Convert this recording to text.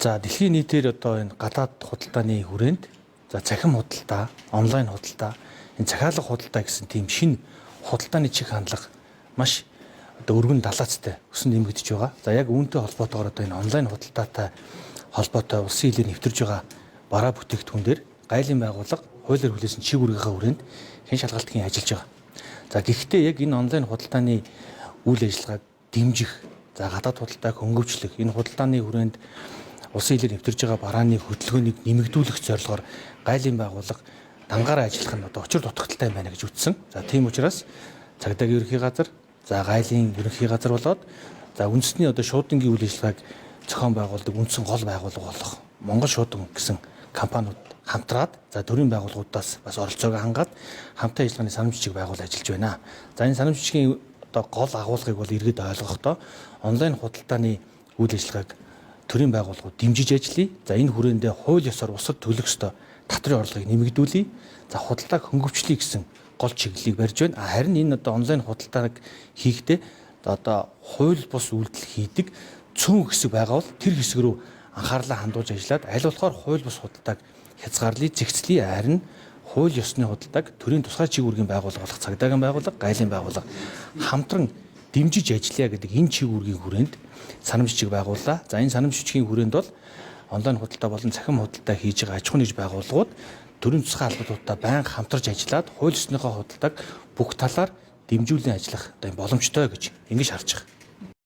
За дэлхийн нийтээр одоо энэ гадаад худалдааны хүрээнд за цахим худалдаа, онлайн худалдаа, энэ захиалга худалдаа гэсэн тийм шинэ худалдааны чиг хандлага маш одоо өргөн далаацтай өсөн нэмэгдэж байгаа. За яг үүнтэй холбоотойгоор одоо энэ онлайн худалдаатай холбоотой улсын хилээр нэвтэрж байгаа бараа бүтээгдэхүүн дээр гайлын байгууллага хуулиар хүлээсэн чиг үүргийнхаа хүрээнд хэн шалгалтын ажиллаж байгаа. За гэхдээ яг энэ онлайн худалдааны үйл ажиллагааг дэмжих, за гадаад худалдааг хөнгөвчлөх, энэ худалдааны хүрээнд улсын хилээр нэвтэрж байгаа барааны хөдөлгөөнийг нэмэгдүүлэх зорилгоор гайлын байгууллага дангаараа ажиллах нь одоо учир дутагдaltaй байна гэж үтсэн. За тийм учраас цагдаагийн ерөнхий газар, за гайлын ерөнхий газар болоод за үндэсний одоо шуудангийн үйл ажиллагааг зохион байгуулдаг үндсэн гол байгууллага болох Монгол шуудан гэсэн компаниуд хамтраад за төрийн байгууллагуудаас бас оролцоог хангаад хамтын ажиллагааны санамж жижиг байгуул ажиллаж байна. За энэ санамж жижигийн одоо гол агуулгыг бол иргэд ойлгохдоо онлайн худалдааны үйл ажиллагааг төрийн байгууллагууд дэмжиж ажиллая. За энэ хүрээндээ хууль ёсоор бусад төлөх ёстой татрын орлогыг нэмэгдүүлье. За худалдааг хөнгөвчлөе гэсэн гол чиглэлийг барьж байна. Харин энэ одоо онлайн худалдааг хийхдээ одоо хууль бус үйлдэл хийдэг цөөн хэсэг байгаа бол тэр хэсэг рүү анхаарлаа хандуулж ажиллаад аль болохоор хууль бус худалдааг хязгаарлая, зэгцлэе. Харин хууль ёсны худалдааг төрийн тусгай чиг үүргийн байгууллага болох цагдаагийн байгууллага, гайлын байгууллага хамтран дэмжиж ажиллая гэдэг энэ чиг үүргийн хүрээнд санамж жижиг байгууллаа. За энэ санамж жижигийн хүрээнд бол онлайн худалдаа болон цахим худалдаа хийж байгаа аж ахуйн нэгж байгууллагууд төрийн тусгай албадуудтай байнга хамтарч ажиллаад хууль ёсныхоо худалдааг бүх талаар дэмжүүлэн ажиллах одоо боломжтой гэж ингэж харж байгаа.